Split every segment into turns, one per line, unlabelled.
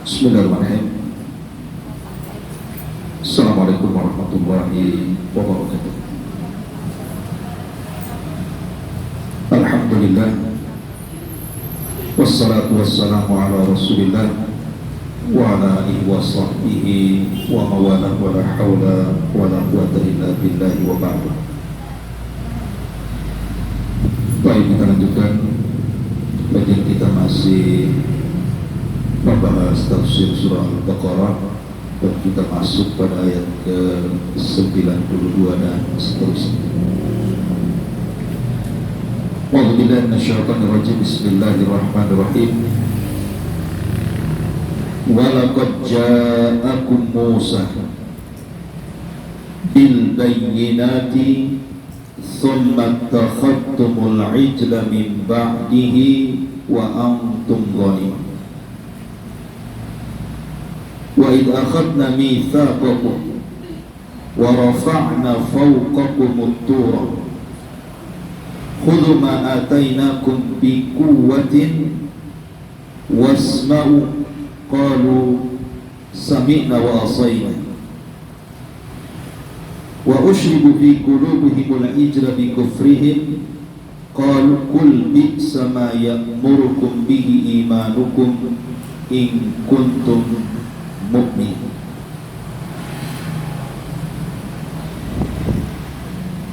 Bismillahirrahmanirrahim. Assalamualaikum warahmatullahi wabarakatuh. Alhamdulillah, wassalatu wassalamu ala rasulillah wa ala alihi wa sahbihi wa mawalah wa la hawla wa la quwwata illa billahi wa ba'du. Baik, kita lanjutkan bagian kita masih membahas tafsir surah Al-Baqarah dan kita masuk pada ayat ke-92 dan seterusnya. Wa'udzubillahi minasyaitonir rajim. Bismillahirrahmanirrahim. Wa laqad ja'akum Musa bil bayyinati thumma takhadtumul ijla min ba'dihi wa antum zalimun. Wa idh akhadna mitsaqakum wa rafa'na fawqakumut tura khudhu ma atainakum biquwwatin wasma'u qalu sami'na wa asayna wa ushribu fi qulubihimul ijra bi kufrihim qalu qul bi'sa ma ya'murukum bihi imanukum in kuntum mukmin.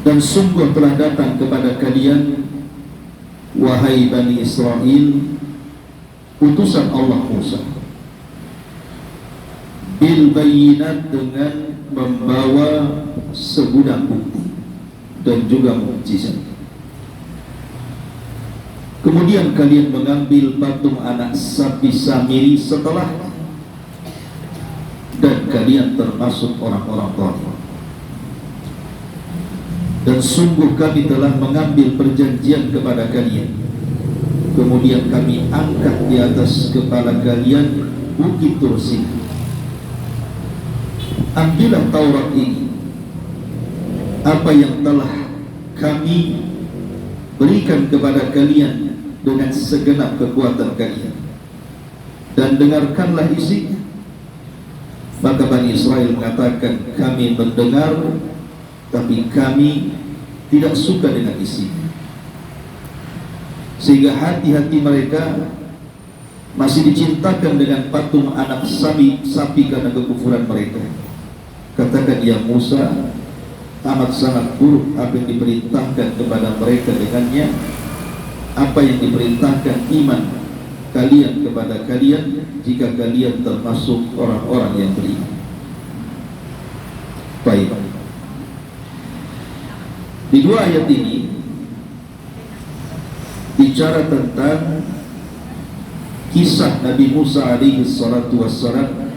Dan sungguh telah datang kepada kalian, wahai Bani Israel, utusan Allah Musa bil bayyinat, dengan membawa segudang bukti dan juga mukjizat. Kemudian kalian mengambil patung anak sapi Samiri setelah, dan kalian termasuk orang-orang zalim. Dan sungguh kami telah mengambil perjanjian kepada kalian, kemudian kami angkat di atas kepala kalian bukit Tursi. Ambillah Taurat ini, apa yang telah kami berikan kepada kalian dengan segenap kekuatan kalian, dan dengarkanlah isinya. Maka Bani Israel mengatakan, kami mendengar, tapi kami tidak suka dengan isinya. Sehingga hati-hati mereka masih dicintakan dengan patung anak sapi karena kekufuran mereka. Katakan, ya Musa, amat sangat buruk apa yang diperintahkan kepada mereka dengannya. Apa yang diperintahkan iman kalian kepada kalian, jika kalian termasuk orang-orang yang beriman. Baik, di dua ayat ini bicara tentang kisah Nabi Musa alaihi salatu wassalam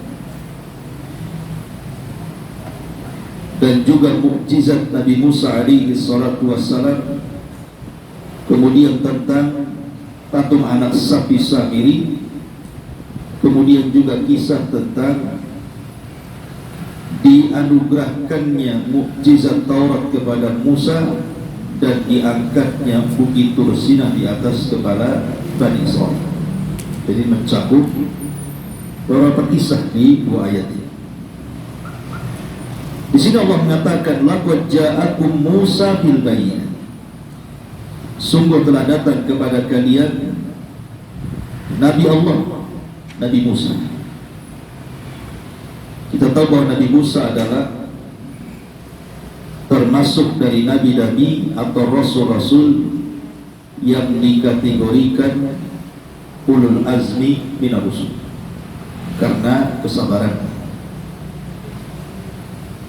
dan juga mukjizat Nabi Musa alaihi salatu wassalam. Kemudian tentang patung anak sapi Samiri. Kemudian juga kisah tentang dianugerahkannya mukjizat Taurat kepada Musa dan diangkatnya bukit Tursinah di atas kepala Bani Israel. Jadi mencakup beberapa kisah di dua ayat ini. Di sini Allah mengatakan, laqad ja'akum Musa bil bayyinah. Sungguh telah datang kepada kalian Nabi Allah, Nabi Musa. Kita tahu bahwa Nabi Musa adalah termasuk dari nabi-nabi atau rasul-rasul yang dikategorikan ulul azmi minar rusul karena kesabaran.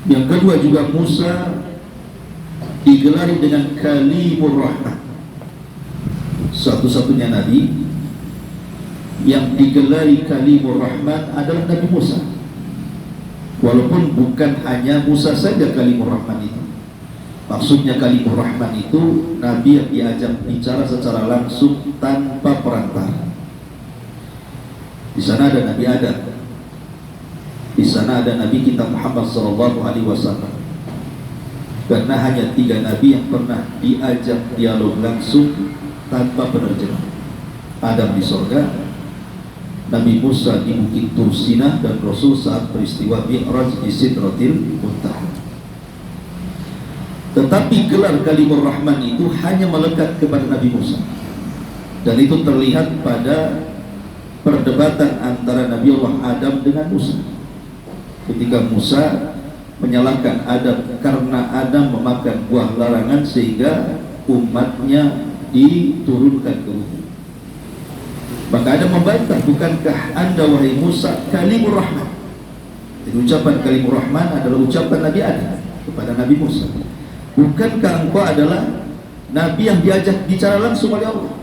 Yang kedua juga Musa digelari dengan Kalimur Rahman. Satu-satunya nabi yang digelari Kalimur Rahman adalah Nabi Musa. Walaupun bukan hanya Musa saja Kalimur Rahman itu. Maksudnya Kalimur Rahman itu nabi yang diajak bicara secara langsung tanpa perantara. Di sana ada Nabi Adam, di sana ada Nabi kita Muhammad SAW. Karena hanya 3 nabi yang pernah diajak dialog langsung tanpa penerjemah. Adam di surga, Nabi Musa di Bukit Tur Sinah dan Rasul saat peristiwa Mi'raj di Sidratil Muntaha. Tetapi gelar Kalimur Rahman itu hanya melekat kepada Nabi Musa, dan itu terlihat pada perdebatan antara Nabi Allah Adam dengan Musa. Ketika Musa menyalahkan Adam karena Adam memakan buah larangan sehingga umatnya diturunkan ke bumi, maka Adam membantah, bukankah anda wahai Musa Kalimur Rahman? Jadi ucapan Kalimur Rahman adalah ucapan Nabi Adam kepada Nabi Musa. Bukankah engkau adalah Nabi yang diajak bicara langsung oleh Allah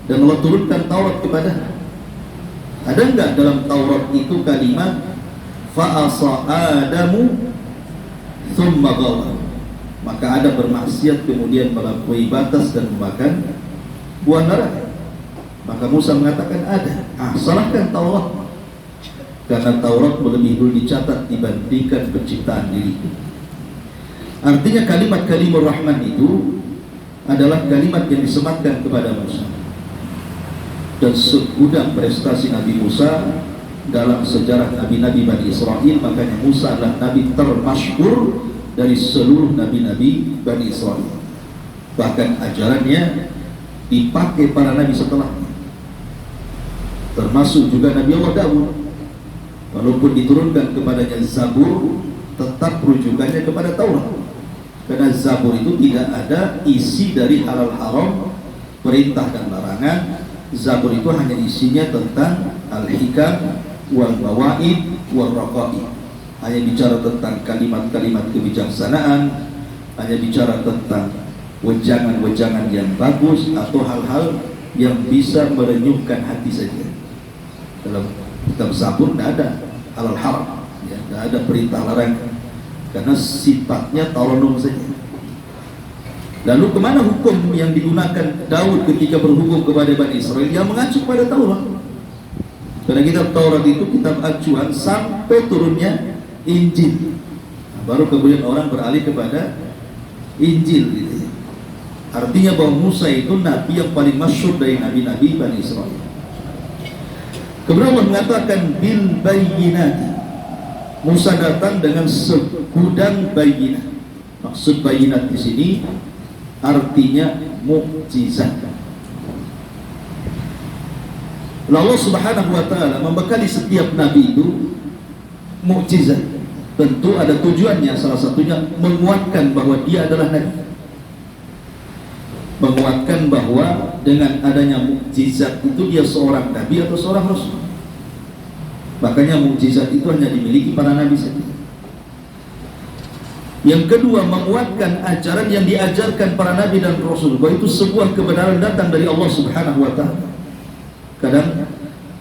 dan Allah turunkan Taurat kepada? Ada enggak dalam Taurat itu kalimat fa'asa Adamu thumma ghawa? Maka Adam bermaksiat kemudian melampaui batas dan memakan buah larangan. Maka Musa mengatakan ada. Salahkan Taurat, karena Taurat lebih dulu dicatat dibandingkan penciptaan diriku. Artinya kalimat Kalimur Rahman itu adalah kalimat yang disematkan kepada Musa. Dan segudang prestasi Nabi Musa dalam sejarah Nabi-Nabi Bani Israel, makanya Musa adalah Nabi termasyhur dari seluruh Nabi-Nabi Bani Israel. Bahkan ajarannya dipakai para Nabi setelahnya, termasuk juga Nabi Allah Daud. Walaupun diturunkan kepadanya Zabur, tetap rujukannya kepada Taurat, karena Zabur itu tidak ada isi dari halal haram, perintah dan larangan. Zabur itu hanya isinya tentang al-hikam wal bawaid wal raqaib, hanya bicara tentang kalimat-kalimat kebijaksanaan, hanya bicara tentang wejangan-wejangan yang bagus atau hal-hal yang bisa merenyuhkan hati saja. Dalam kitab Zabur tidak ada halal haram, ya, tidak ada perintah larangan, karena sifatnya taronum saja. Lalu kemana hukum yang digunakan Daud ketika berhukum kepada Bani Israel? Yang mengacu pada Taurat. Karena kitab Taurat itu kitab acuan sampai turunnya Injil. Baru kemudian orang beralih kepada Injil gitu ya. Artinya bahwa Musa itu nabi yang paling masyhur dari nabi-nabi Bani Israel. Kemudian Allah mengatakan bil bayyinati. Musa datang dengan segudang bayyinat. Maksud bayyinat di sini artinya mukjizat. Allah Subhanahu wa taala membekali setiap nabi itu mukjizat. Tentu ada tujuannya, salah satunya menguatkan bahwa dia adalah nabi. Menguatkan bahwa dengan adanya mukjizat itu dia seorang nabi atau seorang rasul. Makanya mukjizat itu hanya dimiliki para nabi saja. Yang kedua, menguatkan ajaran yang diajarkan para nabi dan rasul, bahwa itu sebuah kebenaran datang dari Allah Subhanahu wa taala. Kadang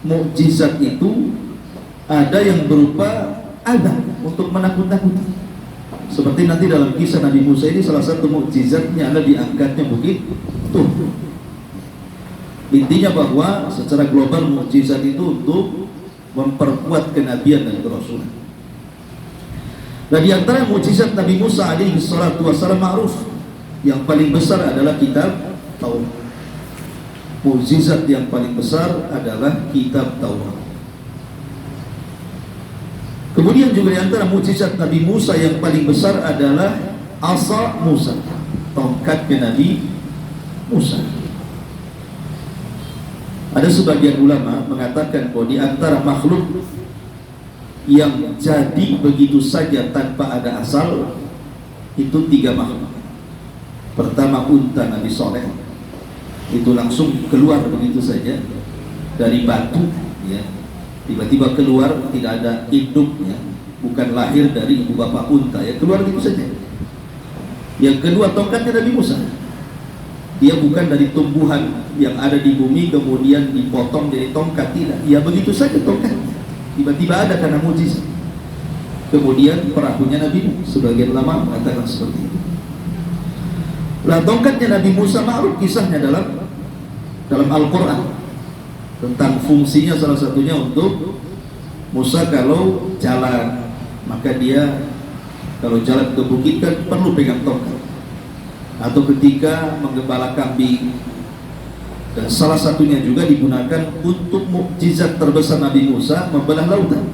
mukjizat itu ada yang berupa azab untuk menakut-nakuti. Seperti nanti dalam kisah Nabi Musa ini, salah satu mukjizatnya adalah diangkatnya bukit Tur. Intinya bahwa secara global mukjizat itu untuk memperkuat kenabian dan kerasulan. Nah, di antara mukjizat Nabi Musa alaihi salatu wassalam ma'ruf, yang paling besar adalah kitab Taurat. Mukjizat yang paling besar adalah kitab Taurat. Kemudian juga di antara mukjizat Nabi Musa yang paling besar adalah asa Musa, tongkatnya Nabi Musa. Ada sebagian ulama mengatakan bahwa di antara makhluk yang jadi begitu saja tanpa ada asal itu 3 makhluk. Pertama, unta Nabi Soleh, itu langsung keluar begitu saja dari batu, ya, tiba-tiba keluar, tidak ada induknya, bukan lahir dari ibu bapak unta, ya, keluar begitu saja. Yang kedua, tongkatnya Nabi Musa, dia bukan dari tumbuhan yang ada di bumi kemudian dipotong jadi tongkat, tidak, ya begitu saja tongkatnya, tiba-tiba ada karena mujizat. Kemudian perahunya Nabi Nuh, sebagian ulama mengatakan seperti itu. Lah, tongkatnya Nabi Musa ma'ruf kisahnya dalam Al-Quran, tentang fungsinya salah satunya untuk Musa kalau jalan, maka dia kalau jalan ke bukit kan perlu pegang tongkat, atau ketika menggembala kambing Dan salah satunya juga digunakan untuk mukjizat terbesar Nabi Musa, membelah lautan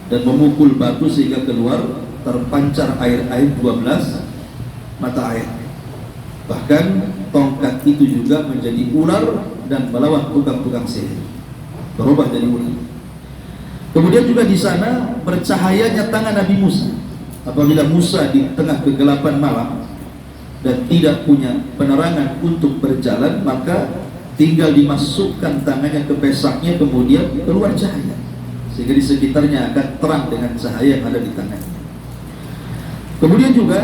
dan memukul batu sehingga keluar terpancar air-air 12 mata air. Bahkan tongkat itu juga menjadi ular dan melawan tukang-tukang sihir, berubah jadi ular. Kemudian juga di sana bercahayanya tangan Nabi Musa. Apabila Musa di tengah kegelapan malam dan tidak punya penerangan untuk berjalan, maka tinggal dimasukkan tangannya ke pesaknya, kemudian keluar cahaya, sehingga di sekitarnya akan terang dengan cahaya yang ada di tangannya. Kemudian juga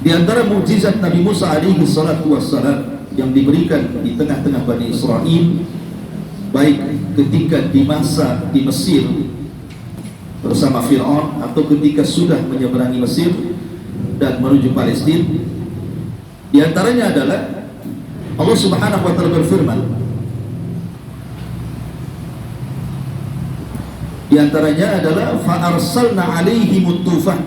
di antara mukjizat Nabi Musa alaihi salatu wassalam yang diberikan di tengah-tengah Bani Israel, baik ketika di masa di Mesir bersama Fir'aun atau ketika sudah menyeberangi Mesir dan menuju Palestina, di antaranya adalah Allah Subhanahu wa taala berfirman, di antaranya adalah fa arsalna 'alaihimut tufan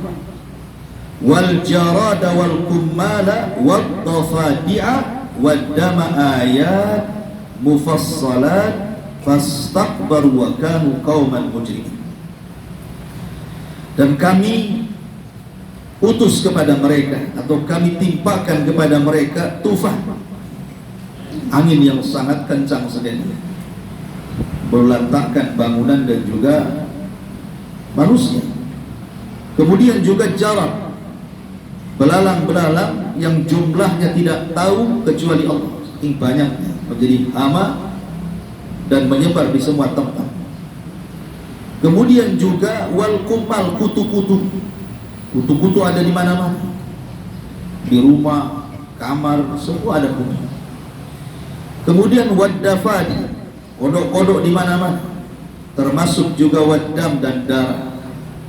wal jarada wal kummala wad dafadi'a wad dama ayat mufassalat fastakbaru wa kanu qauman mujrimin. Dan kami utus kepada mereka atau kami timpakan kepada mereka tufan, angin yang sangat kencang sekali, berlantakkan bangunan dan juga manusia. Kemudian juga jarad, belalang-belalang yang jumlahnya tidak tahu kecuali Allah, saking banyaknya, menjadi hama dan menyebar di semua tempat. Kemudian juga wal kumal, kutu-kutu. Kutu-kutu ada di mana-mana, di rumah, kamar, semua ada kutu. Kemudian waddafadi, kodok-kodok di mana-mana, termasuk juga waddam dan darah.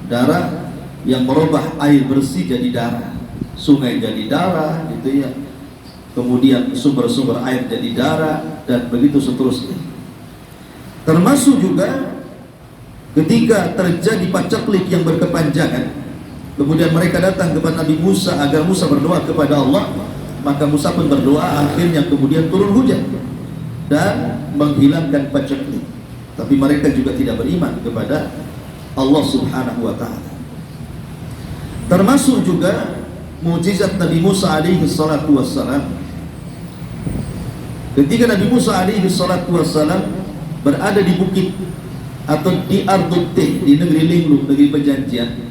Darah yang merubah air bersih jadi darah, sungai jadi darah, gitu ya. Kemudian sumber-sumber air jadi darah dan begitu seterusnya. Termasuk juga ketika terjadi paceklik yang berkepanjangan, kemudian mereka datang kepada Nabi Musa agar Musa berdoa kepada Allah, maka Musa pun berdoa, akhirnya kemudian turun hujan dan menghilangkan paceklik. Tapi mereka juga tidak beriman kepada Allah Subhanahu wa taala. Termasuk juga mukjizat Nabi Musa alaihi salatu wassalam, ketika Nabi Musa alaihi salatu wassalam berada di bukit atau di Ardut Tih, di negeri linglung, negeri perjanjian,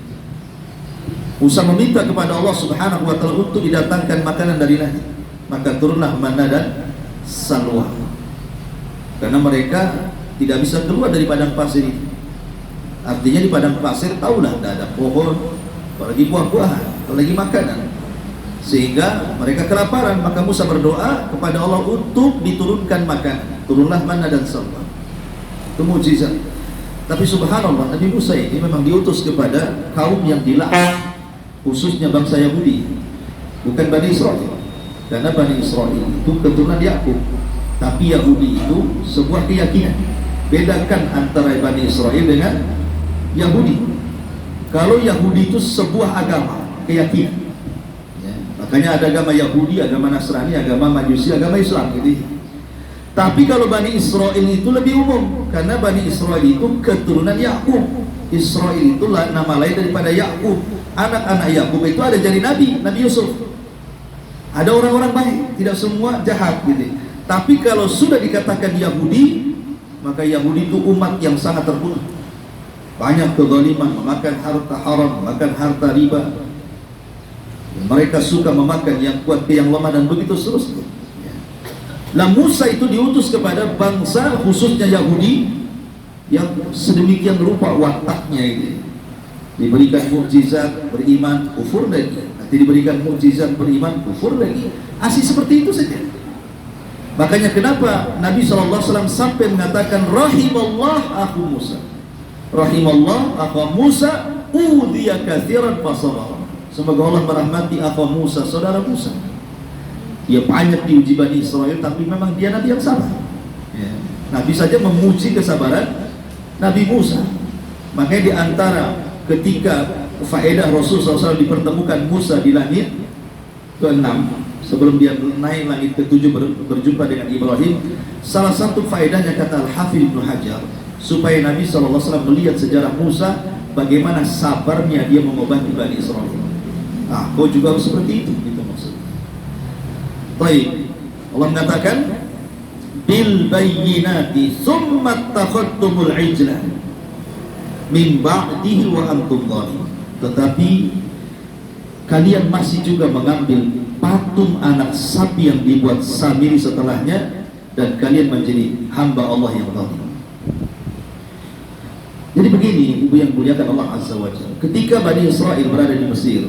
Musa meminta kepada Allah Subhanahu wa taala untuk didatangkan makanan dari langit, maka turunlah manna dan salwa. Karena mereka tidak bisa keluar dari padang pasir itu. Artinya di padang pasir tahulah tidak ada pohon, apalagi buah-buahan, apalagi makanan, sehingga mereka kelaparan. Maka Musa berdoa kepada Allah untuk diturunkan makanan. Turunlah manna dan salwa. Itu mukjizat. Tapi subhanallah, Nabi Musa ini memang diutus kepada kaum yang dilaknat, khususnya bangsa Yahudi, bukan Bani Israel. Karena Bani Israel itu keturunan Yakub, tapi Yahudi itu sebuah keyakinan. Bedakan antara Bani Israel dengan Yahudi. Kalau Yahudi itu sebuah agama, keyakinan ya, makanya ada agama Yahudi, agama Nasrani, agama Majusi, agama Islam gitu. Tapi kalau Bani Israel itu lebih umum, karena Bani Israel itu keturunan Yakub. Israel itulah nama lain daripada Yakub. Anak-anak Yakub itu ada jadi Nabi Yusuf. Ada orang-orang baik, tidak semua jahat gitu. Tapi kalau sudah dikatakan Yahudi, maka Yahudi itu umat yang sangat terbunuh. Banyak kezaliman, memakan harta haram, memakan harta riba. Mereka suka memakan yang kuat ke yang lemah dan begitu seterusnya. Nah, Musa itu diutus kepada bangsa khususnya Yahudi yang sedemikian rupa wataknya ini. Diberikan mukjizat, beriman, kufur lagi. Nanti diberikan mukjizat, beriman, kufur lagi. Asli seperti itu saja. Makanya kenapa Nabi SAW sampai mengatakan rahimallah akhu Musa, rahimallah akhu Musa udhiya kathiran fasabar. Semoga Allah merahmati akhu Musa, saudara Musa. Dia banyak diuji Bani Israel, tapi memang dia Nabi yang sabar ya. Nabi saja memuji kesabaran Nabi Musa. Makanya di antara ketika faedah Rasul SAW dipertemukan Musa di langit ke-6 sebelum dia naik langit ke-7 berjumpa dengan Ibrahim. Salah satu faedahnya, kata Al-Hafidz Ibnu Hajar, supaya Nabi SAW melihat sejarah Musa, bagaimana sabarnya dia mengobati Bani Israel. Nah, kau juga harus seperti itu, gitu maksudnya. Baik, Allah mengatakan bil bayyinati tsumma takhadtumul ijla min ba'dihi wa antum dhalimun. Tetapi kalian masih juga mengambil patung anak sapi yang dibuat samiri setelahnya, dan kalian menjadi hamba Allah yang zalim. Jadi begini, ibu yang muliakan Allah Azza wa Jalla, ketika Bani Israel berada di Mesir,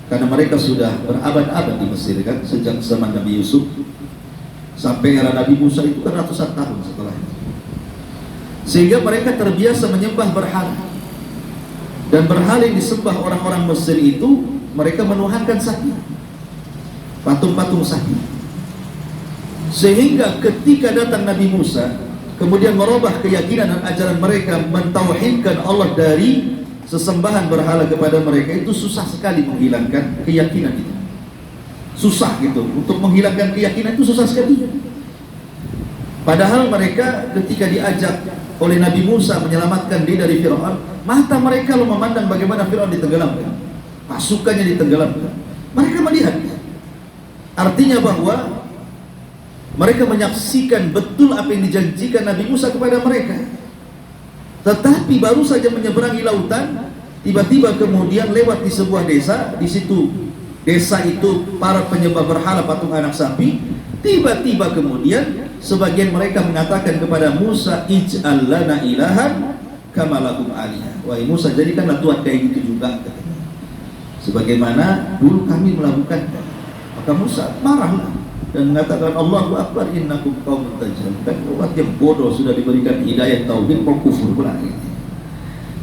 karena mereka sudah berabad-abad di Mesir kan, sejak zaman Nabi Yusuf sampai era Nabi Musa itu kan ratusan tahun setelah itu. Sehingga mereka terbiasa menyembah berhala. Dan berhala yang disembah orang-orang Mesir itu, mereka menuhankan sapi, patung-patung sapi. Sehingga ketika datang Nabi Musa, kemudian merubah keyakinan dan ajaran mereka, mentauhidkan Allah dari sesembahan berhala kepada mereka, itu susah sekali menghilangkan keyakinan itu. Susah gitu, untuk menghilangkan keyakinan itu susah sekali. Padahal mereka ketika diajak oleh Nabi Musa menyelamatkan diri dari Fir'aun, mata mereka lo memandang bagaimana Fir'aun ditenggelamkan, pasukannya ditenggelamkan. Mereka melihat, artinya bahwa mereka menyaksikan betul apa yang dijanjikan Nabi Musa kepada mereka. Tetapi baru saja menyeberangi lautan, tiba-tiba kemudian lewat di sebuah desa. Di situ, desa itu para penyembah berhala patung anak sapi. Tiba-tiba kemudian sebagian mereka mengatakan kepada Musa, ij'al lana ilahan kama lahum alihah. Wahai Musa, jadikanlah Tuhan kayak gitu juga, katanya, sebagaimana dulu kami melakukan. Maka Musa marahlah dan mengatakan, Allahu Akbar, innakum qaumun tajhalun. Kan umat yang bodoh sudah diberikan hidayah tauhid kok kufur pula gitu.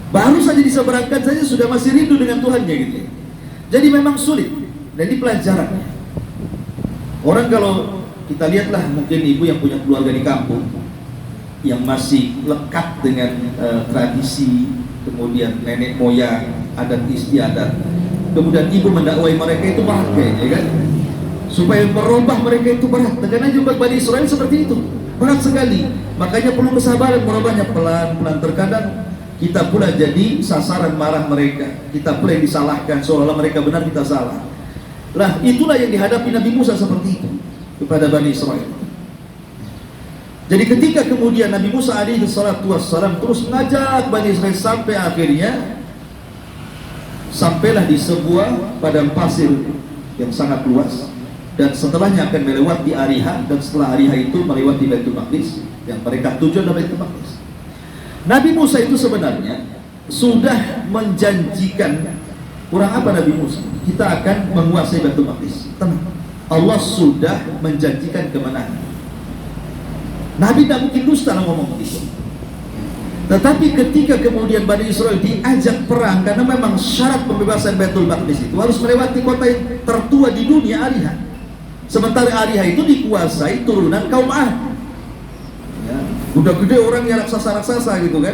Baru saja diseberangkan saja sudah masih rindu dengan Tuhannya gitu. Jadi memang sulit. Dan ini pelajarannya. Orang kalau kita lihatlah, mungkin ibu yang punya keluarga di kampung yang masih lekat dengan tradisi, kemudian nenek moyang, adat istiadat, kemudian ibu mendakwai mereka, itu berat kayaknya kan. Supaya merubah mereka itu berat. Karena juga Bani Israel seperti itu, berat sekali. Makanya perlu kesabaran merubahnya pelan-pelan. Terkadang kita pula jadi sasaran marah mereka, kita pula yang disalahkan seolah-olah mereka benar, kita salah. Lah itulah yang dihadapi Nabi Musa seperti itu kepada Bani Israel. Jadi ketika kemudian Nabi Musa alaihi salatu wassalam terus mengajak Bani Israel, sampai akhirnya sampailah di sebuah padang pasir yang sangat luas, dan setelahnya akan melewati Ariha, dan setelah Ariha itu melewati Baitul Maqdis, yang mereka tuju adalah Baitul Maqdis. Nabi Musa itu sebenarnya sudah menjanjikan, kurang apa Nabi Musa? Kita akan menguasai Baitul Maqdis. Tenang, Allah sudah menjanjikan kemenangan. Nabi tidak mungkin dusta ngomong itu. Tetapi ketika kemudian Bani Israel diajak perang, karena memang syarat pembebasan Baitul Maqdis itu harus melewati kota yang tertua di dunia, Ariha. Sementara Ariha itu dikuasai turunan kaum Ad. Ya, udah gede orangnya, raksasa-raksasa gitu kan.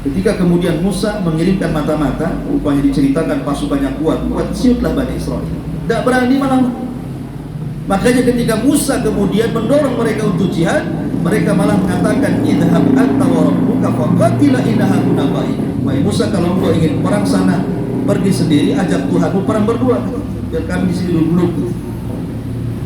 Ketika kemudian Musa mengirimkan mata-mata, rupanya diceritakan pasukannya kuat, siutlah Bani Israel. Tidak berani malah. Makanya ketika Musa kemudian mendorong mereka untuk jihad, mereka malah mengatakan, idhab anta wa rabbuka faqatila inna hauna qa'id. Wahai Musa, kalau engkau ingin perang sana, pergi sendiri, ajak Tuhanmu perang berdua, biar kami di sini dulu.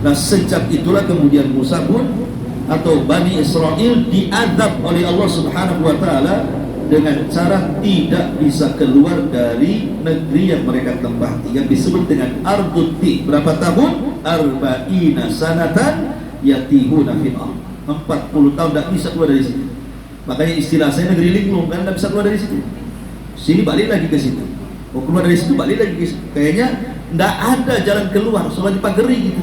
Nah sejak itulah kemudian Musa pun, atau Bani Israel, diadab oleh Allah Subhanahu wa Ta'ala dengan cara tidak bisa keluar dari negeri yang mereka tempati, yang disebut dengan Arduti. Berapa tahun? Arba'ina sanatan yatihuna fil ardh. 40 tahun tidak bisa keluar dari situ. Makanya istilah saya negeri linglung, kan tidak bisa keluar dari situ. Sini balik lagi ke situ. Mau keluar dari situ balik lagi ke situ. Kayaknya tidak ada jalan keluar, soalnya dipagari gitu.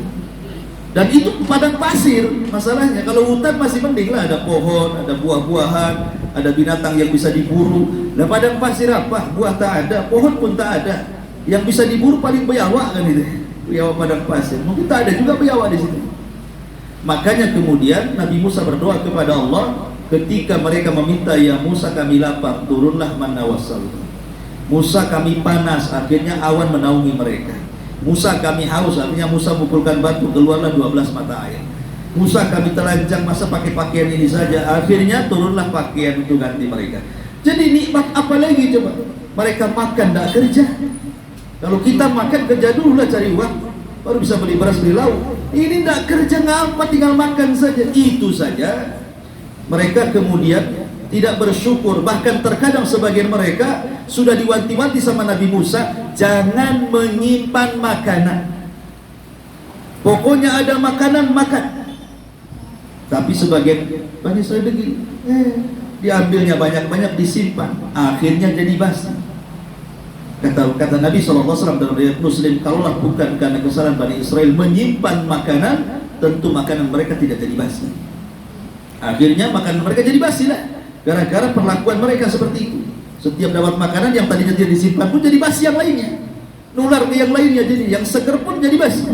Dan itu padang pasir masalahnya. Kalau hutan masih mending lah, ada pohon, ada buah-buahan, ada binatang yang bisa diburu. Nah padang pasir apa? Buah tak ada, pohon pun tak ada. Yang bisa diburu paling biawak kan itu. Biawak padang pasir. Mungkin tak ada juga biawak di situ. Makanya kemudian Nabi Musa berdoa kepada Allah ketika mereka meminta, ya Musa kami lapar, turunlah manna wassalwa. Musa kami panas, akhirnya awan menaungi mereka. Musa kami haus, artinya Musa pukulkan batu, keluarlah 12 mata air. Musa kami telanjang, masa pakai pakaian ini saja. Akhirnya turunlah pakaian untuk ganti mereka. Jadi nikmat apa lagi coba? Mereka makan, tidak kerja. Kalau kita makan, kerja dulu lah cari uang, baru bisa beli beras, beli lauk. Ini tidak kerja, ngapa, tinggal makan saja. Itu saja mereka kemudian tidak bersyukur. Bahkan terkadang sebagian mereka sudah diwanti-wanti sama Nabi Musa, jangan menyimpan makanan, pokoknya ada makanan makan. Tapi sebagian Bani Israil begini, diambilnya banyak-banyak, disimpan, akhirnya jadi basi. Kata Nabi SAW dalam riwayat Muslim, kalaulah bukan karena kesalahan Bani Israil menyimpan makanan, tentu makanan mereka tidak jadi basi. Akhirnya makanan mereka jadi basi lah, gara-gara perlakuan mereka seperti itu. Setiap dapat makanan yang tadinya tidak disimpan pun jadi basi yang lainnya, nular ke yang lainnya, jadi yang seger pun jadi basi.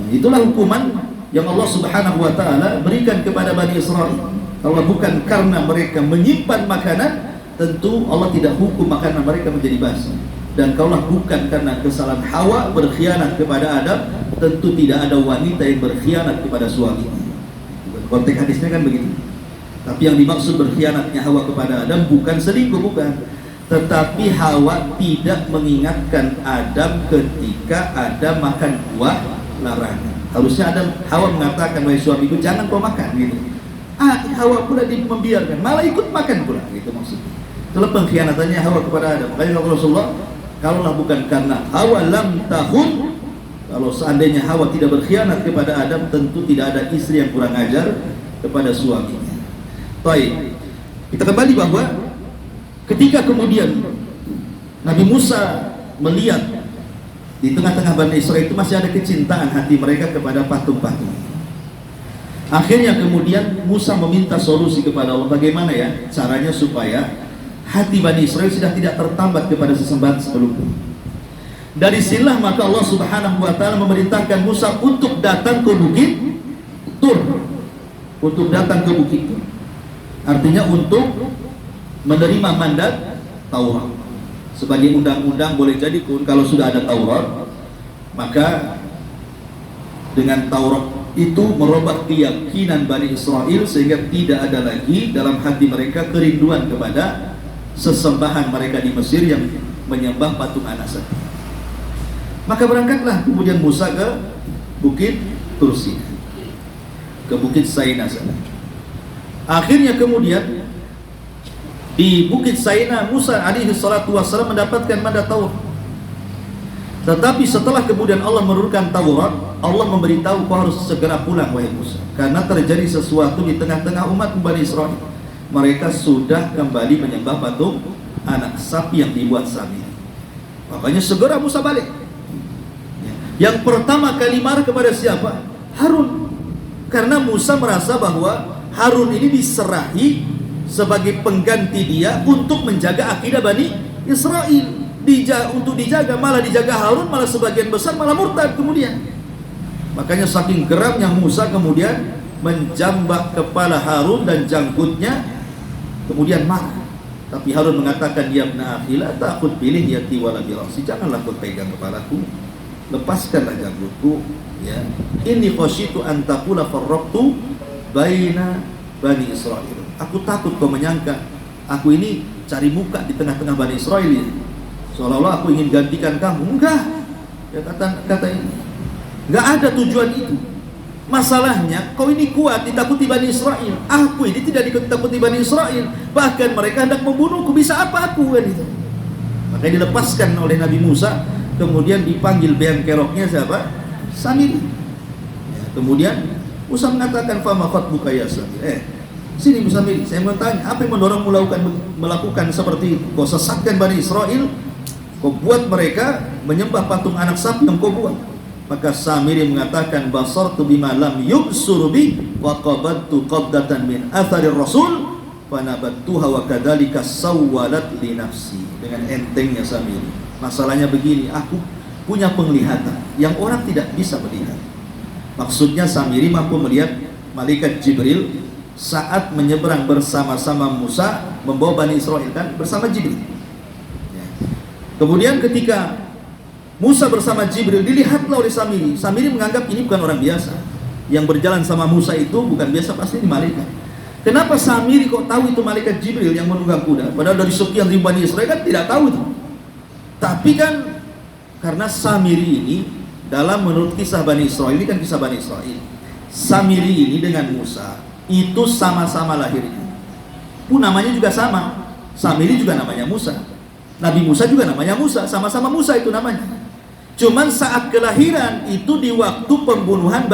Itulah hukuman yang Allah Subhanahu wa Ta'ala berikan kepada Bani Israil. Kalau bukan karena mereka menyimpan makanan, tentu Allah tidak hukum makanan mereka menjadi basi. Dan kalau bukan karena kesalahan Hawa berkhianat kepada Adam, tentu tidak ada wanita yang berkhianat kepada suaminya. Konteks hadisnya kan begitu. Tapi yang dimaksud berkhianatnya Hawa kepada Adam bukan selingkuh, bukan. Tetapi Hawa tidak mengingatkan Adam ketika Adam makan buah larangan. Harusnya Hawa mengatakan, wahai suamiku, jangan kau makan, gitu. Hawa pula membiarkan, malah ikut makan pula, gitu maksudnya. Itulah pengkhianatannya Hawa kepada Adam. Makanya kalau Rasulullah, kalaulah bukan karena Hawa lam tahun, kalau seandainya Hawa tidak berkhianat kepada Adam, tentu tidak ada istri yang kurang ajar kepada suaminya. Baik, kita kembali bahwa ketika kemudian Nabi Musa melihat di tengah-tengah Bani Israil itu masih ada kecintaan hati mereka kepada patung-patung. Akhirnya kemudian Musa meminta solusi kepada Allah, bagaimana ya caranya supaya hati Bani Israil sudah tidak tertambat kepada sesembahan sebelumnya. Dari sinilah maka Allah Subhanahu wa Ta'ala memerintahkan Musa untuk datang ke bukit Tur. Untuk datang ke bukit Tur, artinya untuk menerima mandat Taurat sebagai undang-undang. Boleh jadi kalau sudah ada Taurat, maka dengan Taurat itu merubah keyakinan Bani Israil sehingga tidak ada lagi dalam hati mereka kerinduan kepada sesembahan mereka di Mesir yang menyembah patung anak sapi. Maka berangkatlah kemudian Musa ke bukit Tursi, ke bukit Saina sana. Akhirnya kemudian di bukit Saina Musa alaihi salatu wassalam mendapatkan mandat Taurat. Tetapi setelah kemudian Allah menurunkan Taurat, Allah memberitahu kau harus segera pulang wahai Musa, karena terjadi sesuatu di tengah-tengah umat Bani Israil. Mereka sudah kembali menyembah patung anak sapi yang dibuat Samir. Makanya segera Musa balik. Yang pertama kali marah kepada siapa? Harun. Karena Musa merasa bahwa Harun ini diserahi sebagai pengganti dia untuk menjaga akidah Bani Israil. Untuk dijaga, malah dijaga Harun, malah sebagian besar malah murtad kemudian. Makanya saking geramnya Musa kemudian menjambak kepala Harun dan janggutnya, kemudian marah. Tapi Harun mengatakan, ya ibna akhi la takut pilih yati wala birasi, janganlah kau pegang kepalaku, lepaskanlah janggutku, ya. Inni khasyitu an taqula farraqtu baina Bani Israil. Aku takut kau menyangka aku ini cari muka di tengah-tengah Bani Israil ini, seolah-olah aku ingin gantikan kamu. Enggak, ya kata ini enggak ada tujuan itu. Masalahnya kau ini kuat ditakuti Bani Israil, aku ini tidak ditakuti Bani Israil, bahkan mereka hendak membunuhku, bisa apa aku kan itu. Makanya dilepaskan oleh Nabi Musa, kemudian dipanggil beang keroknya siapa? Samir. Ya, kemudian Musa mengatakan, fama khatbuka ya Samir. Sini Musa, saya mau tanya, apa yang mendorongmu melakukan seperti itu? Kau sesatkan Bani Israil, kau buat mereka menyembah patung anak sapi yang kau buat. Maka Samiri mengatakan, basartu bima lam yubsur bi wa qabadtu qabdatan min atharir rasul fa nabattuha wa kadzalika sawwalat li nafsi. Dengan entengnya Samiri, masalahnya begini, aku punya penglihatan yang orang tidak bisa melihat. Maksudnya Samiri mampu melihat malaikat Jibril saat menyeberang bersama-sama Musa membawa Bani Israil kan bersama Jibril. Kemudian ketika Musa bersama Jibril, dilihatlah oleh Samiri. Samiri menganggap ini bukan orang biasa. Yang berjalan sama Musa itu bukan biasa, pasti ini malaikat. Kenapa Samiri kok tahu itu malaikat Jibril yang menunggang kuda? Padahal dari sekian ribu Bani Israel kan tidak tahu itu. Tapi kan karena Samiri ini, dalam menurut kisah Bani Israel, ini kan kisah Bani Israel, Samiri ini dengan Musa itu sama-sama lahirnya. Pun namanya juga sama. Samiri juga namanya Musa. Nabi Musa juga namanya Musa. Sama-sama Musa itu namanya. Cuman saat kelahiran itu di waktu pembunuhan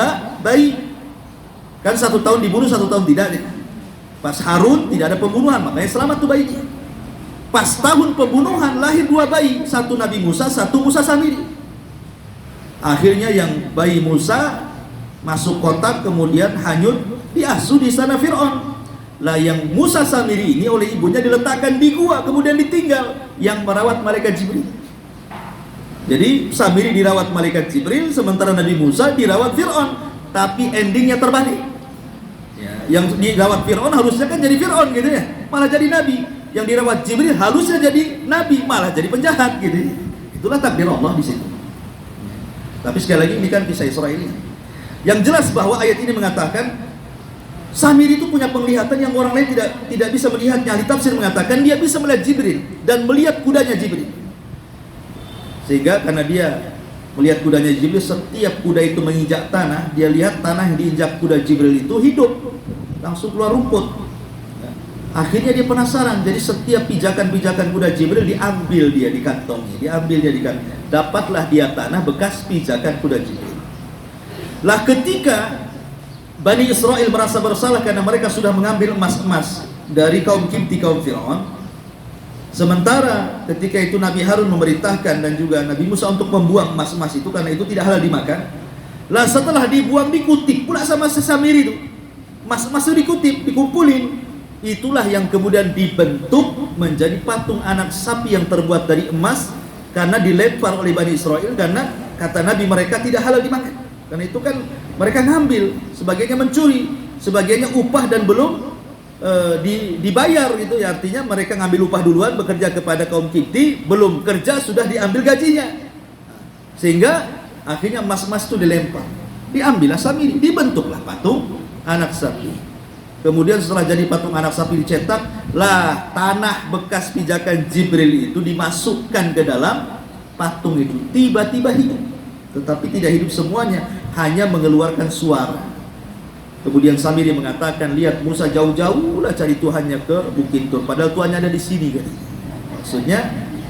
bayi. Kan 1 tahun dibunuh, 1 tahun tidak. Pas Harun tidak ada pembunuhan, makanya selamat tuh bayinya. Pas tahun pembunuhan lahir 2 bayi, 1 Nabi Musa, 1 Musa Samiri. Akhirnya yang bayi Musa masuk kotak, kemudian hanyut, diasuh di sana Fir'aun. Lah yang Musa Samiri ini oleh ibunya diletakkan di gua, kemudian ditinggal, yang merawat malaikat Jibril. Jadi Samiri dirawat malaikat Jibril, sementara Nabi Musa dirawat Fir'aun. Tapi endingnya terbalik ya, yang dirawat Fir'aun harusnya kan jadi Fir'aun gitu ya, malah jadi Nabi. Yang dirawat Jibril harusnya jadi Nabi, malah jadi penjahat gitu. Itulah takdir Allah di situ. Tapi sekali lagi ini kan kisah Israel. Yang jelas bahwa ayat ini mengatakan Samiri itu punya penglihatan yang orang lain tidak bisa melihatnya. Ahli tafsir mengatakan dia bisa melihat Jibril dan melihat kudanya Jibril. Sehingga karena dia melihat kudanya Jibril, setiap kuda itu menginjak tanah, dia lihat tanah yang diinjak kuda Jibril itu hidup, langsung keluar rumput. Akhirnya dia penasaran, jadi setiap pijakan-pijakan kuda Jibril diambil dia di kantongnya, dapatlah dia tanah bekas pijakan kuda Jibril. Lah ketika Bani Israel merasa bersalah karena mereka sudah mengambil emas-emas dari kaum Kipti, kaum Fir'aun, sementara ketika itu Nabi Harun memerintahkan dan juga Nabi Musa untuk membuang emas-emas itu karena itu tidak halal dimakan. Lah setelah dibuang, dikutip pula sama Samiri itu, emas-emas itu dikutip, dikumpulin. Itulah yang kemudian dibentuk menjadi patung anak sapi yang terbuat dari emas, karena dilempar oleh Bani Israel, karena kata Nabi mereka tidak halal dimakan. Karena itu kan mereka ngambil, sebagiannya mencuri, sebagiannya upah dan belum dibayar gitu ya. Artinya mereka ngambil upah duluan, bekerja kepada kaum Kipti, belum kerja sudah diambil gajinya. Sehingga akhirnya emas-emas itu dilempar. Diambillah Samiri, dibentuklah patung anak sapi. Kemudian setelah jadi patung anak sapi dicetak, lah tanah bekas pijakan Jibril itu dimasukkan ke dalam patung itu. Tiba-tiba hidup. Tetapi tidak hidup semuanya, hanya mengeluarkan suara. Kemudian Samiri mengatakan, lihat Musa jauh-jauh lah cari Tuhannya ke Bukit Tur, padahal Tuhannya ada di sini kan. Maksudnya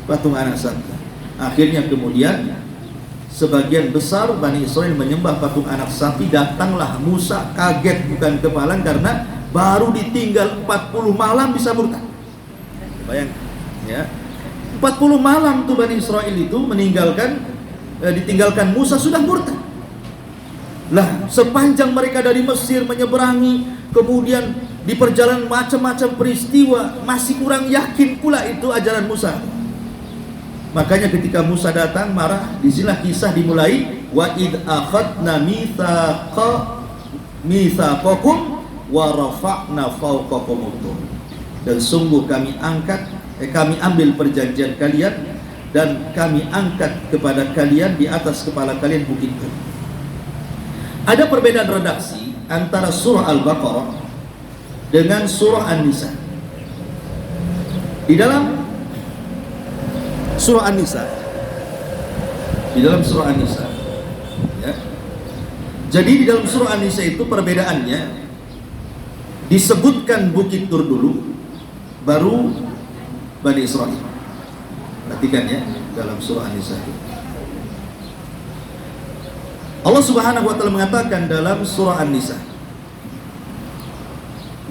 patung anak sapi. Akhirnya kemudian sebagian besar Bani Israel menyembah patung anak sapi. Datanglah Musa kaget bukan kepalang karena baru ditinggal 40 malam bisa murtad. Bayangkan ya, 40 malam tuh Bani Israel itu ditinggalkan Musa sudah murtad. Lah sepanjang mereka dari Mesir menyeberangi, kemudian di perjalanan macam-macam peristiwa, masih kurang yakin pula itu ajaran Musa. Makanya ketika Musa datang marah, disinilah kisah dimulai, wa id akhadna mitsaqakum wa rafa'na fawqakum tur. Dan sungguh kami ambil perjanjian kalian dan kami angkat kepada kalian di atas kepala kalian bukit Tur. Ada perbedaan redaksi antara surah Al-Baqarah dengan surah An-Nisa. Di dalam surah An-Nisa, ya. Jadi di dalam surah An-Nisa itu perbedaannya disebutkan bukit Tur dulu, baru Bani Israel. Perhatikan ya, dalam surah An-Nisa Allah Subhanahu wa taala mengatakan dalam surah An-Nisa,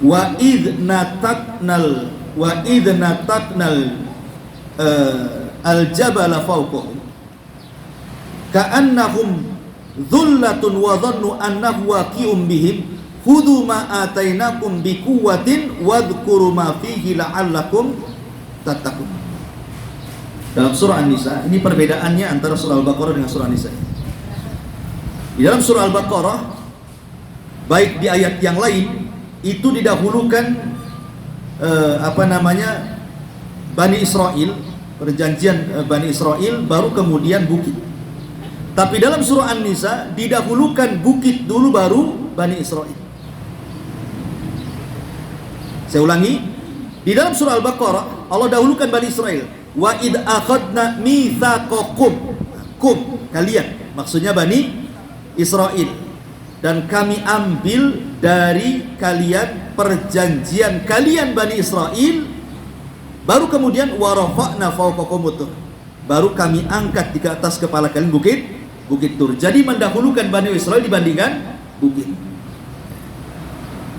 wa idh nataknal al-jabala fawqahum ka'annahum dhullatun wa dhannu annahu waqi'un bihim khudhu ma atainakum biquwwatin wadhkuru ma fihi la'allakum tattaqun. Dalam surah An-Nisa, ini perbedaannya antara surah Al-Baqarah dengan surah An-Nisa. Di dalam surah Al-Baqarah, baik di ayat yang lain, itu didahulukan Bani Israel, perjanjian Bani Israel, baru kemudian bukit.
Tapi dalam surah An-Nisa didahulukan bukit dulu baru Bani Israel. Saya ulangi, di dalam surah Al-Baqarah Allah dahulukan Bani Israel. Wa id akhadna mitsaqakum, kalian, maksudnya Bani Israel, dan kami ambil dari kalian perjanjian kalian Bani Israel. Baru kemudian wa rafa'na fawqakum tur, baru kami angkat di atas kepala kalian bukit Tur. Jadi mendahulukan Bani Israel dibandingkan bukit.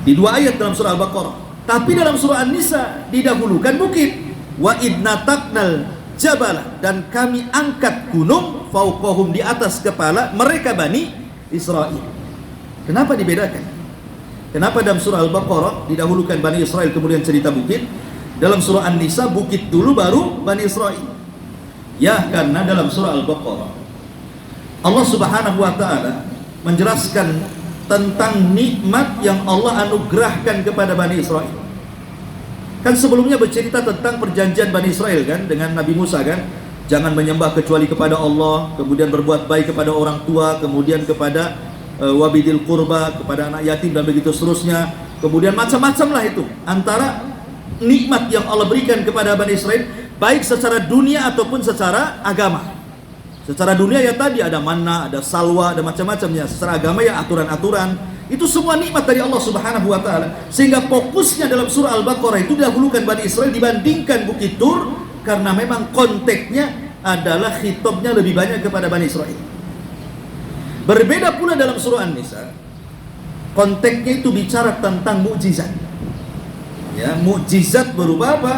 Di dua ayat dalam surah Al-Baqarah. Tapi dalam surah An-Nisa didahulukan bukit. Wa idnataknal jabala, dan kami angkat gunung fauqahum, di atas kepala mereka Bani Israel. Kenapa dibedakan? Kenapa dalam surah Al-Baqarah didahulukan Bani Israel kemudian cerita bukit, dalam surah An-Nisa bukit dulu baru Bani Israel? Ya, karena dalam surah Al-Baqarah Allah Subhanahu wa taala menjelaskan tentang nikmat yang Allah anugerahkan kepada Bani Israel. Kan sebelumnya bercerita tentang perjanjian Bani Israel kan dengan Nabi Musa kan, jangan menyembah kecuali kepada Allah, kemudian berbuat baik kepada orang tua, kemudian kepada wabidil qurba, kepada anak yatim, dan begitu seterusnya. Kemudian macam-macam lah itu antara nikmat yang Allah berikan kepada Bani Israel, baik secara dunia ataupun secara agama. Secara dunia ya tadi ada manna, ada salwa, ada macam-macamnya. Secara agama ya aturan-aturan. Itu semua nikmat dari Allah Subhanahu wa taala. Sehingga fokusnya dalam surah Al-Baqarah itu dahulukan Bani Israel dibandingkan Bukit Tur, karena memang konteksnya adalah khitabnya lebih banyak kepada Bani Israel. Berbeda pula dalam surah An-Nisa, konteksnya itu bicara tentang mukjizat. Ya, mukjizat berupa apa?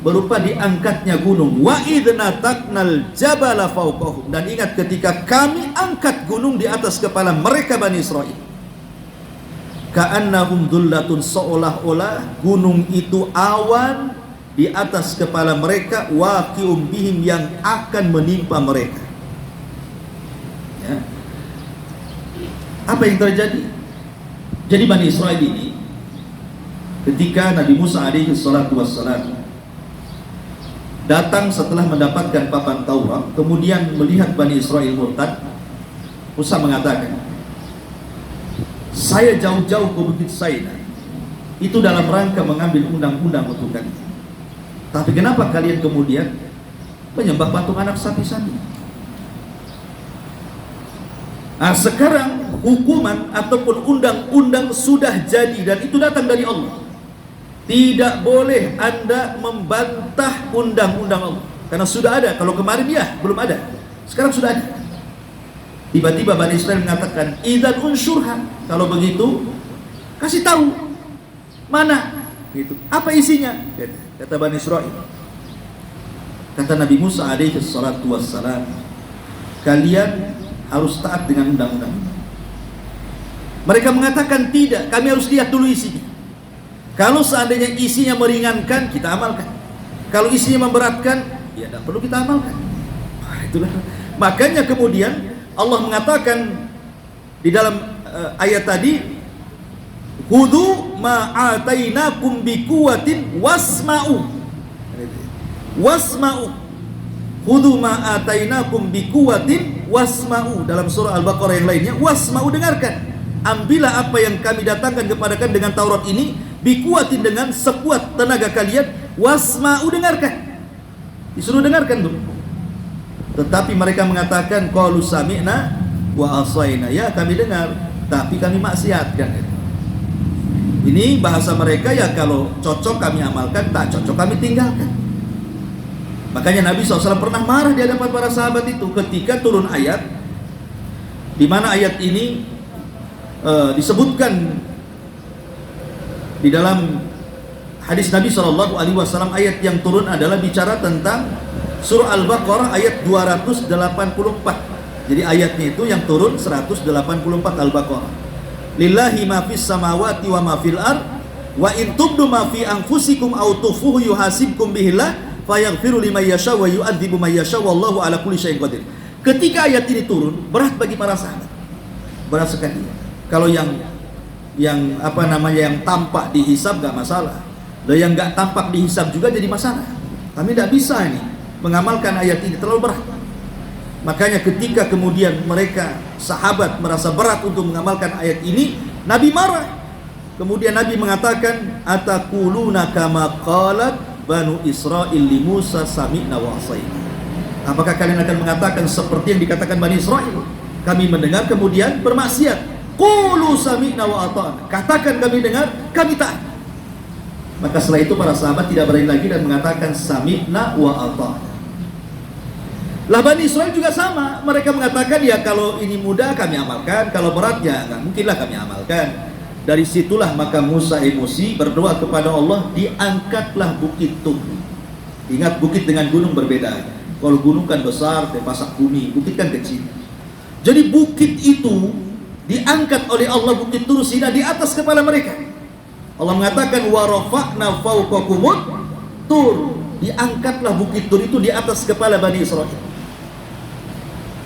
Berupa diangkatnya gunung. Wa idnataknal jabala fawqahum, dan ingat ketika kami angkat gunung di atas kepala mereka Bani Israel. Ka'annahum dhullatun, seolah-olah gunung itu awan di atas kepala mereka, waqi'um bihim, yang akan menimpa mereka. Ya. Apa yang terjadi? Jadi Bani Israel ini ketika Nabi Musa alaihi salatu wassalam datang setelah mendapatkan papan Taurat, kemudian melihat Bani Israel murtad, Musa mengatakan, saya jauh-jauh ke Bukit Saina itu dalam rangka mengambil undang-undang untuk kalian. Tapi kenapa kalian kemudian menyembah patung anak sapi-sapi? Nah, sekarang hukuman ataupun undang-undang sudah jadi, dan itu datang dari Allah. Tidak boleh Anda membantah undang-undang Allah, karena sudah ada. Kalau kemarin ya belum ada, sekarang sudah ada. Tiba-tiba Bani Israel mengatakan, idzan unsyurha, kalau begitu kasih tahu mana gitu, apa isinya, kata Bani Israel. Kata Nabi Musa alaihi salatu wassalam, kalian harus taat dengan undang-undang. Mereka mengatakan tidak, kami harus lihat dulu isinya. Kalau seandainya isinya meringankan, kita amalkan. Kalau isinya memberatkan, ya tidak perlu kita amalkan. Nah, itulah. Makanya kemudian Allah mengatakan di dalam ayat tadi, khudhu ma atainakum biquwwatin wasma'u. Wasma'u. Khudhu ma atainakum biquwwatin wasma'u. Dalam surah Al-Baqarah yang lainnya, wasma'u, dengarkan. Ambillah apa yang kami datangkan kepada kalian dengan Taurat ini, bikuatin, dengan sekuat tenaga kalian, wasma'u, dengarkan. Disuruh dengarkan tuh. Tetapi mereka mengatakan, qalu sami'na wa asaina, ya kami dengar tapi kami maksiatkan. Ini bahasa mereka, ya kalau cocok kami amalkan, tak cocok kami tinggalkan. Makanya Nabi SAW pernah marah di hadapan para sahabat itu ketika turun ayat, di mana ayat ini disebutkan di dalam hadis Nabi SAW. Ayat yang turun adalah bicara tentang surah Al-Baqarah ayat 284. Jadi ayatnya itu yang turun 184 Al-Baqarah. Lillahi ma fis samawati wa ma fil ard, wa in tubdu ma fi anfusikum aw tukhfuhu yuhasibkum bihillah fayaghfiru liman yasha wa yu'adzibu man yasha wallahu ala kulli syai'in qadir. Ketika ayat ini turun, berat bagi para sahabat. Berat sekali. Kalau yang apa namanya, yang tampak dihisab gak masalah, dan yang gak tampak dihisab juga jadi masalah. Kami tidak bisa ini mengamalkan ayat ini, terlalu berat. Makanya ketika kemudian mereka sahabat merasa berat untuk mengamalkan ayat ini, Nabi marah. Kemudian Nabi mengatakan, ataquluna kama qalat Banu Israil li Musa sami'na wa asaina. Apakah kalian akan mengatakan seperti yang dikatakan Bani Israil? Kami mendengar kemudian bermaksiat. Qulu sami'na wa ata'na. Katakan kami dengar, kami taat. Maka setelah itu para sahabat tidak berani lagi dan mengatakan sami'na wa ata'na. Lah Bani Israil juga sama, mereka mengatakan ya kalau ini mudah kami amalkan, kalau berat ya nggak mungkinlah kami amalkan. Dari situlah maka Musa emosi berdoa kepada Allah, diangkatlah bukit Tur. Ingat bukit dengan gunung berbeda. Kalau gunung kan besar, pasak bumi, bukit kan kecil. Jadi bukit itu diangkat oleh Allah, bukit Tur Sina di atas kepala mereka. Allah mengatakan wa rafa'na fawqakumut Tur, diangkatlah bukit Tur itu di atas kepala Bani Israil.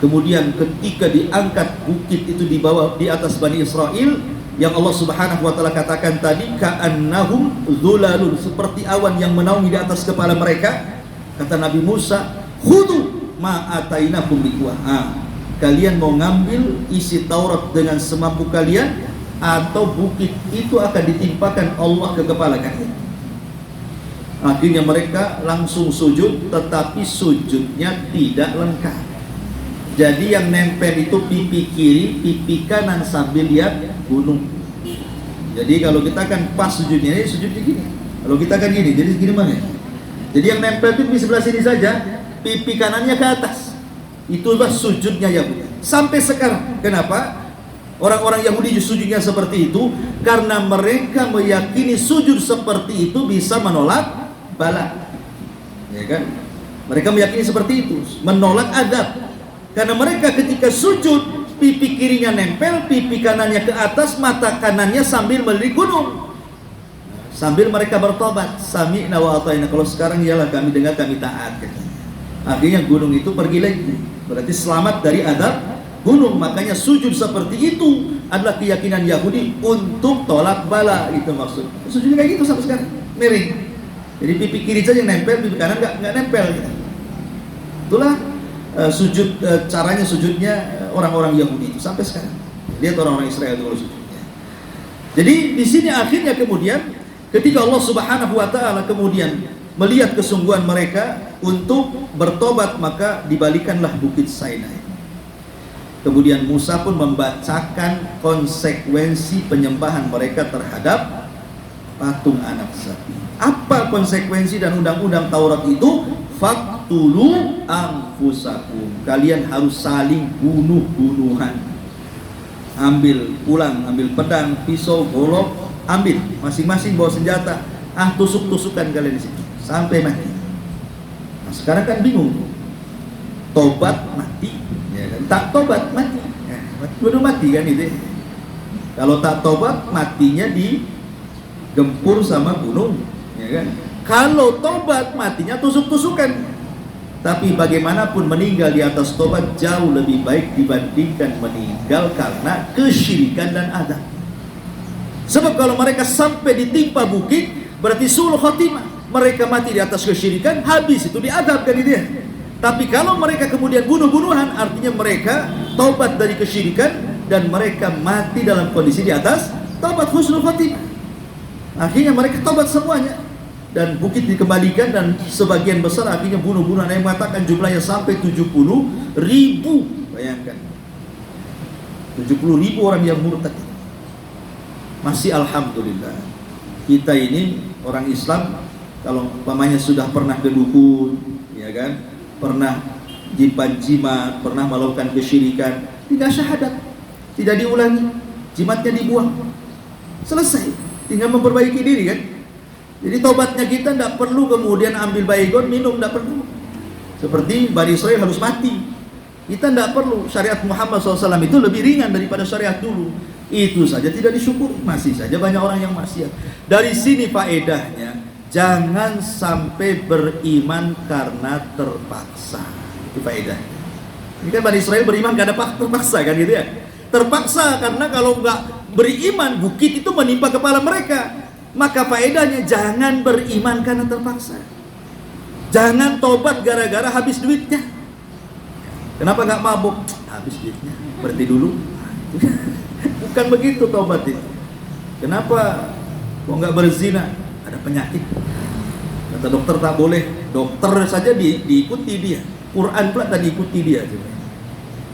Kemudian ketika diangkat bukit itu di bawah di atas Bani Israil, yang Allah Subhanahu wa taala katakan tadi ka'annahum dhulalun, seperti awan yang menaungi di atas kepala mereka. Kata Nabi Musa, khudu ma atainakum biquwah. Kalian mau ngambil isi Taurat dengan semampu kalian, atau bukit itu akan ditimpakan Allah ke kepala kalian. Akhirnya mereka langsung sujud, tetapi sujudnya tidak lengkap. Jadi yang nempel itu pipi kiri, pipi kanan sambil lihat gunung. Jadi kalau kita kan pas sujudnya, sujudnya gini. Kalau kita kan gini, jadi segini mana? Jadi yang nempel itu di sebelah sini saja, pipi kanannya ke atas. Itulah sujudnya Yahudi. Sampai sekarang. Kenapa? Orang-orang Yahudi sujudnya seperti itu karena mereka meyakini sujud seperti itu bisa menolak bala. Ya kan? Mereka meyakini seperti itu, menolak adab. Karena mereka ketika sujud, pipi kirinya nempel, pipi kanannya ke atas, mata kanannya sambil melirik gunung. Sambil mereka bertobat, sami'na wa ata'na. Kalau sekarang ialah kami dengar, kami taat. Akhirnya gunung itu pergi lagi. Berarti selamat dari adab gunung. Makanya sujud seperti itu adalah keyakinan Yahudi untuk tolak bala. Itu maksud. Sujudnya kayak gitu sampai sekarang, miring. Jadi pipi kiri saja yang nempel, pipi kanan nggak nempel. Itulah sujud, caranya sujudnya orang-orang Yahudi itu sampai sekarang. Lihat orang-orang Israel itu kalau sujudnya. Jadi di sini akhirnya kemudian ketika Allah Subhanahu wa taala kemudian melihat kesungguhan mereka untuk bertobat, maka dibalikanlah bukit Sinai. Kemudian Musa pun membacakan konsekuensi penyembahan mereka terhadap patung anak sapi. Apa konsekuensi dan undang-undang Taurat itu? Faktulu anfusakum, kalian harus saling bunuh-bunuhan. Ambil pulang, ambil pedang, pisau, golok, ambil masing-masing bawa senjata. Tusuk-tusukan kalian di situ sampai mati. Nah, sekarang kan bingung. Tobat mati, ya kan? Tak tobat mati. Udah mati kan itu. Kalau tak tobat matinya digempur sama gunung, ya kan? Kalau tobat matinya tusuk-tusukan. Tapi bagaimanapun meninggal di atas tobat jauh lebih baik dibandingkan meninggal karena kesyirikan dan adab. Sebab kalau mereka sampai ditimpa bukit, berarti suul khotimah. Mereka mati di atas kesyirikan, habis itu diadab kan dia. Tapi kalau mereka kemudian bunuh-bunuhan, artinya mereka taubat dari kesyirikan dan mereka mati dalam kondisi di atas taubat husnul khotimah. Akhirnya mereka taubat semuanya. Dan bukit dikembalikan dan sebagian besar akhirnya bunuh-bunuhan. Yang mengatakan jumlahnya sampai 70.000. Bayangkan 70.000 orang yang murtad. Masih alhamdulillah kita ini orang Islam, kalau umpamanya sudah pernah ke dukun, ya kan, pernah jimat, pernah melakukan kesyirikan, tidak syahadat, tidak diulangi, jimatnya dibuang, selesai, tinggal memperbaiki diri kan. Jadi tobatnya kita tidak perlu kemudian ambil baygon, minum, tidak perlu. Seperti Bani Israil harus mati. Kita tidak perlu. Syariat Muhammad SAW itu lebih ringan daripada syariat dulu. Itu saja tidak disyukuri. Masih saja banyak orang yang maksiat. Dari sini faedahnya, jangan sampai beriman karena terpaksa. Itu faedahnya. Ini kan Bani Israil beriman karena terpaksa kan gitu ya. Terpaksa karena kalau nggak beriman, bukit itu menimpa kepala mereka. Maka faedahnya jangan beriman karena terpaksa. Jangan tobat gara-gara habis duitnya. Kenapa nggak mabuk? Habis duitnya, berhenti dulu. Bukan begitu taubat itu. Kenapa kok nggak berzina? Ada penyakit. Kata dokter tak boleh. Dokter saja diikuti dia. Quran pula tak diikuti dia.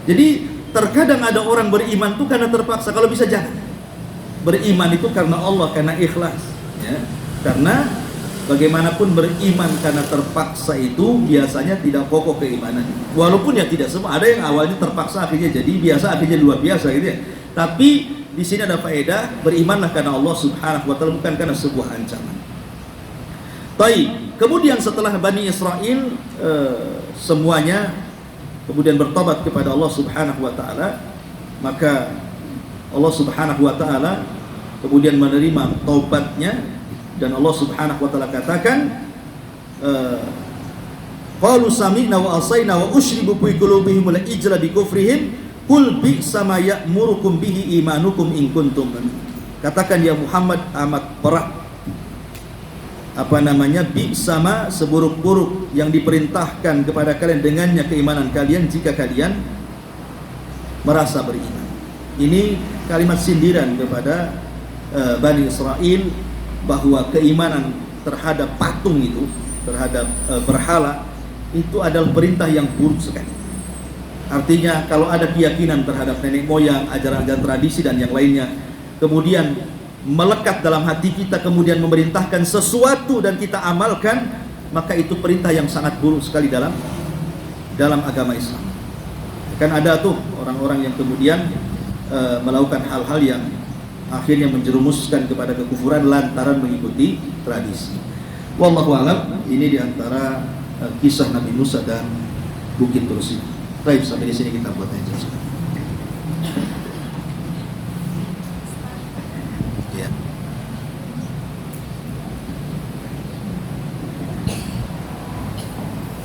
Jadi terkadang ada orang beriman itu karena terpaksa. Kalau bisa jangan. Beriman itu karena Allah, karena ikhlas. Ya. Karena bagaimanapun beriman karena terpaksa itu biasanya tidak kokoh keimanan. Walaupun ya tidak semua. Ada yang awalnya terpaksa akhirnya jadi biasa, akhirnya luar biasa gitu ya. Tapi di sini ada faedah, berimanlah karena Allah Subhanahu wa taala, bukan karena sebuah ancaman. Baik, kemudian setelah Bani Israel semuanya kemudian bertobat kepada Allah Subhanahu wa taala, maka Allah Subhanahu wa taala kemudian menerima taubatnya, dan Allah Subhanahu wa taala katakan qalu sami'na wa asayna wa ushribu fi qulubihim al-ijla bi kufrihim qul bi'sa ma ya'murukum bihi imanukum in kuntum. Katakan ya Muhammad, amat berat bi'sa ma, seburuk-buruk yang diperintahkan kepada kalian dengannya keimanan kalian jika kalian merasa beriman. Ini kalimat sindiran kepada Bani Israel bahwa keimanan terhadap patung itu, terhadap berhala itu adalah perintah yang buruk sekali. Artinya kalau ada keyakinan terhadap nenek moyang, ajaran-ajaran tradisi dan yang lainnya, kemudian melekat dalam hati kita, kemudian memerintahkan sesuatu dan kita amalkan, maka itu perintah yang sangat buruk sekali dalam agama Islam. Kan ada tuh orang-orang yang kemudian melakukan hal-hal yang akhirnya menjerumuskan kepada kekufuran lantaran mengikuti tradisi. Wallahu a'lam. Ini diantara kisah Nabi Musa dan Bukit Tursi. Baik, sampai di sini kita buat aja. Ya.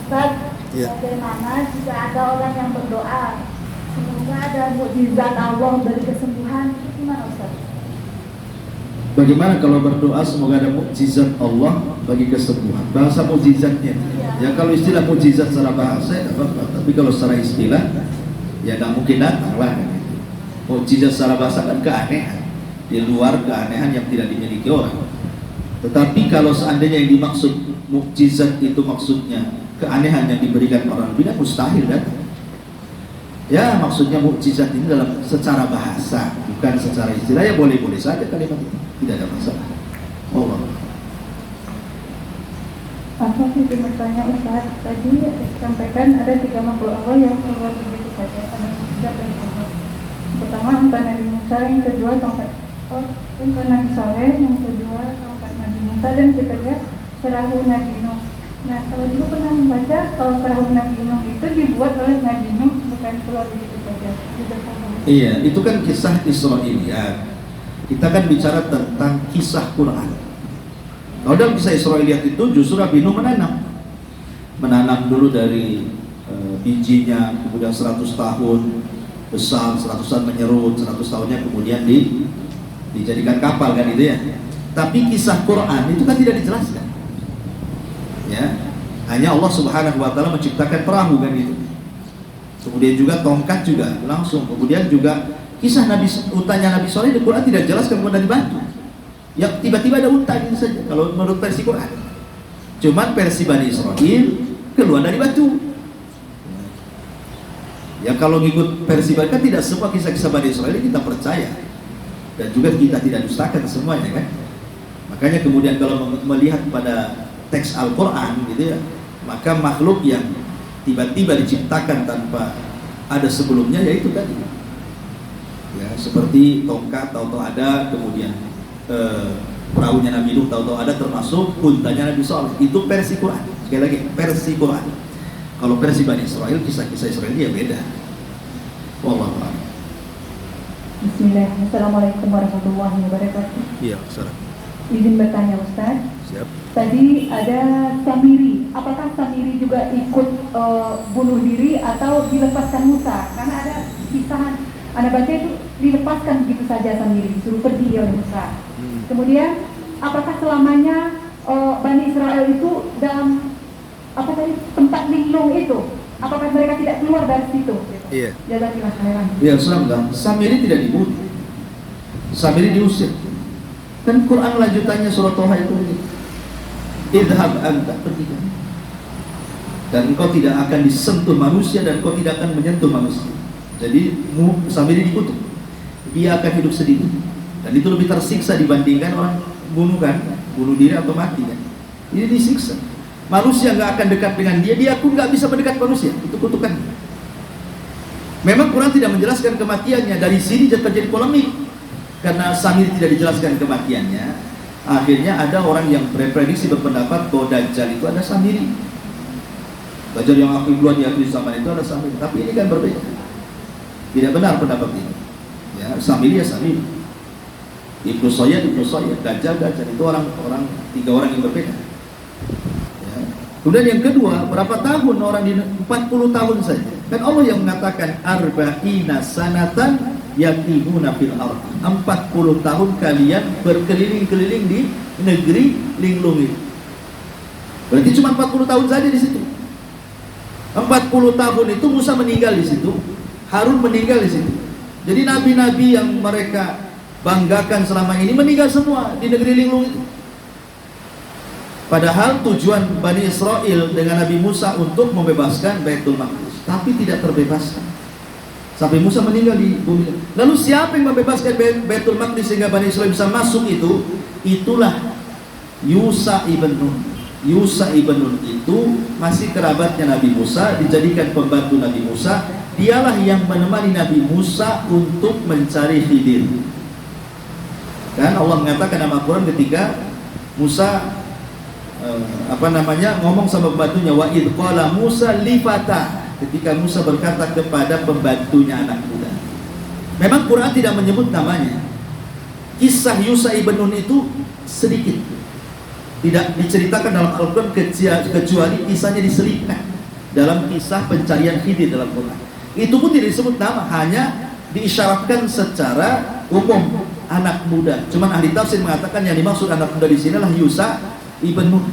Ustaz,
Ya.
bagaimana jika ada orang yang berdoa semoga ada mukjizat Allah dari kesembuhan, itu gimana Ustaz?
Bagaimana kalau berdoa semoga ada mukjizat Allah bagi kesembuhan? Bahasa mukjizatnya. Ya kalau istilah mukjizat secara bahasa ya apa-apa. Tapi kalau secara istilah ya nggak mungkin datang lah. Mukjizat secara bahasa kan keanehan, di luar keanehan yang tidak dimiliki orang. Tetapi kalau seandainya yang dimaksud mukjizat itu maksudnya keanehan yang diberikan orang lain, mustahil kan? Ya maksudnya mukjizat ini dalam secara bahasa, bukan secara istilah. Ya boleh-boleh saja kalimat itu, tidak ada masalah. Allah.
Apa sih bertanya Ustaz? Tadi sampaikan ada 3 makhluk Allah yang keluar begitu saja, ada mukjizat dan Allah. Pertama unta Nabi Musa, yang kedua tongkat unta Nabi Saleh, yang kedua tongkat Nabi Musa, dan ketiga perahu Nabi Nuh. Nah, kalau dulu pernah membaca kalau perahu Nabi Nuh itu dibuat oleh Nabi Nuh, bukan keluar begitu saja.
Iya, itu kan kisah Israiliyat. Kita kan bicara tentang kisah Quran. Kalau dalam kisah Israiliyat itu justru Nabi Nuh menanam dulu dari bijinya, kemudian 100 tahun besar, 100 tahun menyerut, 100 tahunnya kemudian dijadikan kapal kan itu ya. Tapi kisah Quran itu kan tidak dijelaskan. Ya, hanya Allah Subhanahu wa taala menciptakan perahu kan itu. Kemudian juga tongkat juga langsung. Kemudian juga kisah untanya Nabi Saleh di Quran tidak jelaskan kemudian dari batu. Ya tiba-tiba ada unta gitu saja kalau menurut versi Quran. Cuman versi Bani Israel keluar dari batu. Ya kalau ngikut versi Bani kan tidak semua kisah-kisah Bani Israel kita percaya. Dan juga kita tidak dustakan semuanya kan. Makanya kemudian kalau melihat pada teks Al-Quran gitu ya, maka makhluk yang tiba-tiba diciptakan tanpa ada sebelumnya yaitu tadi. Ya seperti tongkat tahu-tahu ada, kemudian perahunya Nabi Nuh tahu-tahu ada, termasuk untanya Nabi Saleh. Itu versi Quran. Sekali lagi versi Quran. Kalau versi Bani Israel, kisah-kisah Israel ya beda. Wallahu a'lam.
Bismillah. Assalamualaikum warahmatullahi wabarakatuh.
Iya, salam.
Izin bertanya Ustaz.
Siap.
Tadi ada Samiri. Apakah Samiri juga ikut bunuh diri atau dilepaskan Musa? Karena ada kisah Anda baca itu dilepaskan begitu saja Samiri, disuruh pergi oleh Musa. Kemudian apakah selamanya Bani Israel itu dalam tempat linglung itu? Apakah mereka tidak keluar keluar dari situ gitu.
Iya.
Jaga kelahiran.
Ya salam, Samiri tidak dibunuh. Samiri diusir. Dan Quran lanjutannya surah Toha itu ini. Idhab anta, pergi kamu. Dan engkau tidak akan disentuh manusia dan engkau tidak akan menyentuh manusia. Jadi Samiri dikutuk. Dia akan hidup sendiri. Dan itu lebih tersiksa dibandingkan orang bunuh diri atau mati kan. Ini disiksa. Manusia nggak akan dekat dengan dia pun nggak bisa mendekat manusia. Itu kutukan. Memang Quran tidak menjelaskan kematiannya. Dari sini terjadi polemik. Karena Samiri tidak dijelaskan kematiannya, akhirnya ada orang yang berprediksi berpendapat bahwa Dajjal itu ada Samiri. Dajjal yang duluan di akhir zaman itu ada Samiri. Tapi ini kan berbeda. Tidak benar pendapat ini. Ya, Samiri ya Samiri. Ibnu Sayyad, Dajjal itu tiga orang yang berbeda. Ya. Kemudian yang kedua, berapa tahun orang di 40 tahun saja. Kan Allah yang mengatakan arba'ina sanatan yatimuna fil ardh. 40 tahun kalian berkeliling-keliling di negeri linglung itu. Berarti cuma 40 tahun saja di situ. 40 tahun itu Musa meninggal di situ, Harun meninggal di situ. Jadi nabi-nabi yang mereka banggakan selama ini meninggal semua di negeri linglung itu. Padahal tujuan Bani Israel dengan Nabi Musa untuk membebaskan Baitul Maqdis, tapi tidak terbebaskan. Sampai Musa meninggal di bumi. Lalu siapa yang membebaskan Baitul Maqdis sehingga Bani Israel bisa masuk itu? Itulah Yusha ibn Nun. Yusha ibn Nun itu masih kerabatnya Nabi Musa, dijadikan pembantu Nabi Musa. Dialah yang menemani Nabi Musa untuk mencari Khidir. Kan Allah mengatakan dalam Al-Quran ketika Musa ngomong sama pembantunya, wa idh qala Musa li fata, ketika Musa berkata kepada pembantunya anak muda. Memang Quran tidak menyebut namanya. Kisah Yusha ibn Nun itu sedikit, tidak diceritakan dalam Al-Quran kecuali kisahnya diselipkan dalam kisah pencarian Khidir dalam Quran. Itu pun tidak disebut nama, hanya diisyaratkan secara umum anak muda. Cuman ahli tafsir mengatakan yang dimaksud anak muda di sini adalah Yusha ibn Nun.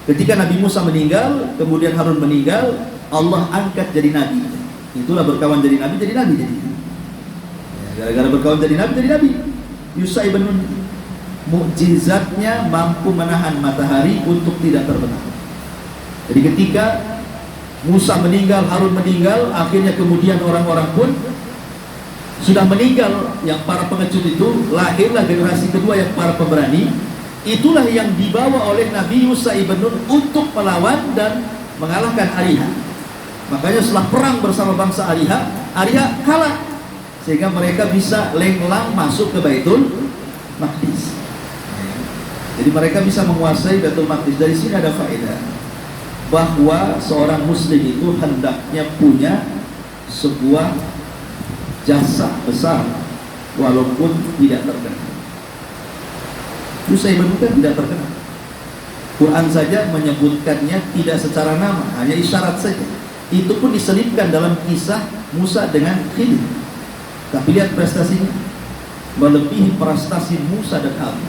Ketika Nabi Musa meninggal, kemudian Harun meninggal, Allah angkat jadi nabi. Itulah berkawan jadi nabi. Ya, gara-gara berkawan jadi nabi. Yusha ibn Nun mukjizatnya mampu menahan matahari untuk tidak terbenam. Jadi ketika Musa meninggal, Harun meninggal, akhirnya kemudian orang-orang pun sudah meninggal, yang para pengecut itu, lahirlah generasi kedua yang para pemberani. Itulah yang dibawa oleh Nabi Yusha ibn Nun untuk melawan dan mengalahkan Ariha. Makanya setelah perang bersama bangsa Ariha kalah, sehingga mereka bisa lenglang masuk ke Baitul Maqdis. Jadi mereka bisa menguasai Baitul Maqdis. Dari sini ada faedah bahwa seorang muslim itu hendaknya punya sebuah jasa besar walaupun tidak terkenal. Yusha ibn Nun tidak terkenal. Quran saja menyebutkannya tidak secara nama, hanya isyarat saja. Itu pun diselipkan dalam kisah Musa dengan Khidir. Tapi lihat prestasinya, melebihi prestasi Musa dan Harun.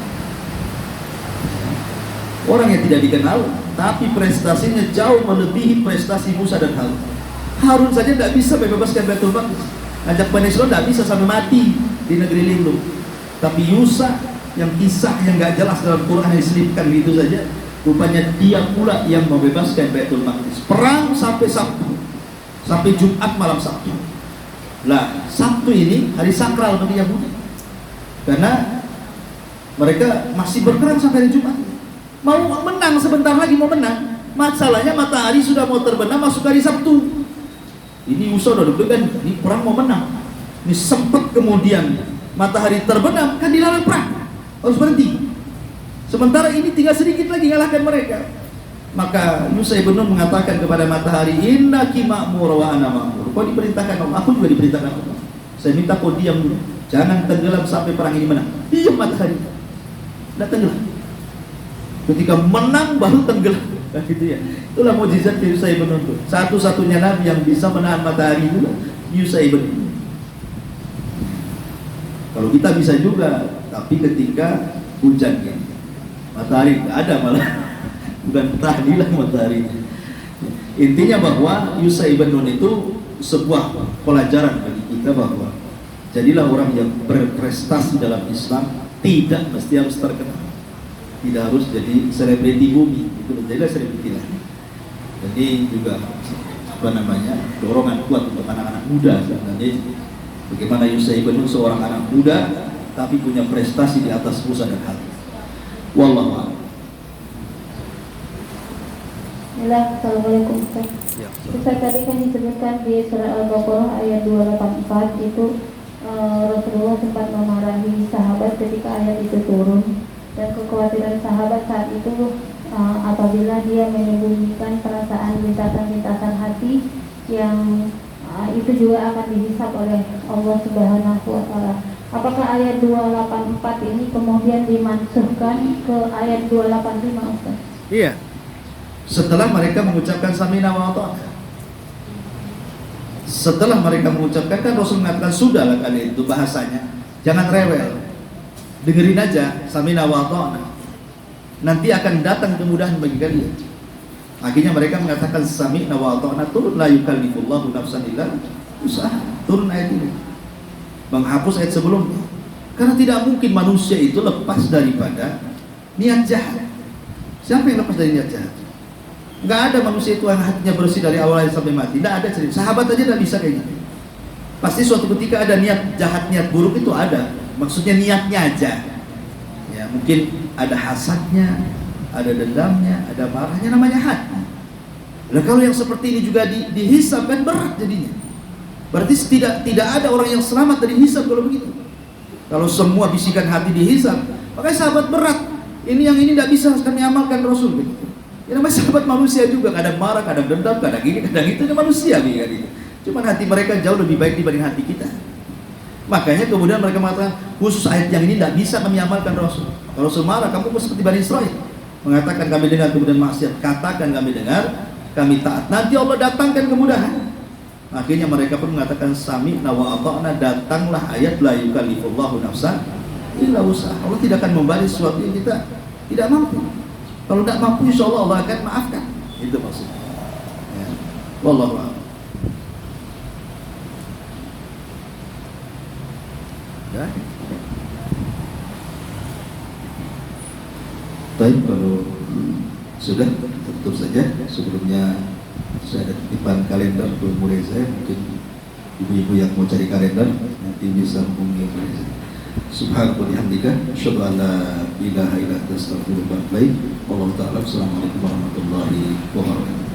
Orang yang tidak dikenal, tapi prestasinya jauh melebihi prestasi Musa dan Harun. Harun saja tidak bisa membebaskan Baitul Maqdis. Ajak Bani Israil tidak bisa sampai mati di negeri linglung. Tapi Yusha yang kisahnya nggak jelas dalam Quran yang diselipkan gitu saja, rupanya dia pula yang membebaskan Baitul Maqdis. Perang sampai Sabtu, sampai Jumat malam Sabtu. Lah, Sabtu ini hari sakral bagi Yahudi, karena mereka masih berperang sampai hari Jumat. Mau menang sebentar lagi, mau menang. Masalahnya matahari sudah mau terbenam masuk hari Sabtu. Ini Yusha udah deg-degan, ini perang mau menang. Ini sempat kemudian matahari terbenam, kan dilarang perang, harus berhenti. Sementara ini tinggal sedikit lagi ngalahkan mereka. Maka Yusha ibn Nun mengatakan kepada matahari, innaki ma'mur wa ana ma'mur. Kau diperintahkan Allah, aku juga diperintahkan Allah. Saya minta kau diam dulu, jangan tenggelam sampai perang ini menang. Diam matahari, tidak tenggelam. Ketika menang baru tenggelam, gitu ya. Itulah mukjizat Yusha ibn Nun. Satu-satunya nabi yang bisa menahan matahari itu Yusha ibn Nun. Kalau kita bisa juga, tapi ketika hujan matahari tidak ada, malah bukan tahdilah matahari. Intinya bahwa Yusaibun Nun itu sebuah pelajaran bagi kita bahwa jadilah orang yang berprestasi dalam Islam tidak mesti harus terkenal, tidak harus jadi selebriti bumi, itu jadilah selebriti lah. Jadi juga dorongan kuat untuk anak-anak muda sebenarnya. Bagaimana Yusaibun Nun seorang anak muda tapi punya prestasi di atas Musa dan Harun. Wallahu a'lam.
Assalamualaikum Ustaz. Ustaz, tadi kan disebutkan di surah Al-Baqarah ayat 284 itu Rasulullah sempat memarahi sahabat ketika ayat itu turun, dan kekhawatiran sahabat saat itu apabila dia menyembunyikan perasaan lintasan-lintasan hati yang itu juga akan dihisab oleh Allah Subhanahu wa Ta'ala. Apakah ayat 284 ini kemudian dimansuhkan ke ayat 285, Ustaz?
Iya.
Setelah mereka mengucapkan samina wa ata'na. Setelah mereka mengucapkan, kan Rasul mengatakan sudahlah kali itu bahasanya, jangan rewel, dengerin aja samina wa ata'na, nanti akan datang kemudahan bagi kalian. Akhirnya mereka mengatakan sami'na wa ata'na, turun la yukallifullahu nafsan illa usaha. Turun ayat ini menghapus ayat sebelumnya, karena tidak mungkin manusia itu lepas daripada niat jahat. Siapa yang lepas dari niat jahat? Nggak ada manusia itu yang hatinya bersih dari awal sampai mati. Nggak ada cerita. Sahabat aja nggak bisa kayak gitu. Pasti suatu ketika ada niat jahat, niat buruk itu ada. Maksudnya niatnya aja. Ya mungkin ada hasadnya, ada dendamnya, ada marahnya, namanya hati. Nah kalau yang seperti ini juga dihisab kan berat jadinya. Berarti tidak ada orang yang selamat dari hisab kalau begitu. Kalau semua bisikan hati dihisab, makanya sahabat berat. Ini yang ini nggak bisa kami amalkan Rasul begitu. Ya namanya sahabat manusia juga, kadang marah, kadang dendam, kadang ini, kadang itu, manusia gitu. Cuman hati mereka jauh lebih baik dibanding hati kita. Makanya kemudian mereka mengatakan khusus ayat yang ini tidak bisa kami amalkan Rasul. Kalau Rasul marah, kamu pun seperti Bani Israil, mengatakan kami dengar kemudian maksiat, katakan kami dengar, kami taat, nanti Allah datangkan kemudahan. Akhirnya mereka pun mengatakan sami'na wa ata'na, datanglah ayat la yukallifullahu nafsan illa usaha. Allah tidak akan membalas sesuatu yang kita tidak mampu. Kalau tidak mampu, insya Allah akan maafkan. Itu maksudnya. Ya. Wallahu a'lam. Ya. Baik, kalau sudah tutup saja. Sebelumnya saya ada titipan kalender untuk murid saya. Mungkin ibu-ibu yang mau cari kalender nanti bisa menghubungi murid saya. Subhanallahi wa bihamdika, asyhadu an la ilaha illa anta, astaghfiruka wa atubu ilaik. Wallahu ta'ala. Assalamualaikum warahmatullahi wabarakatuh.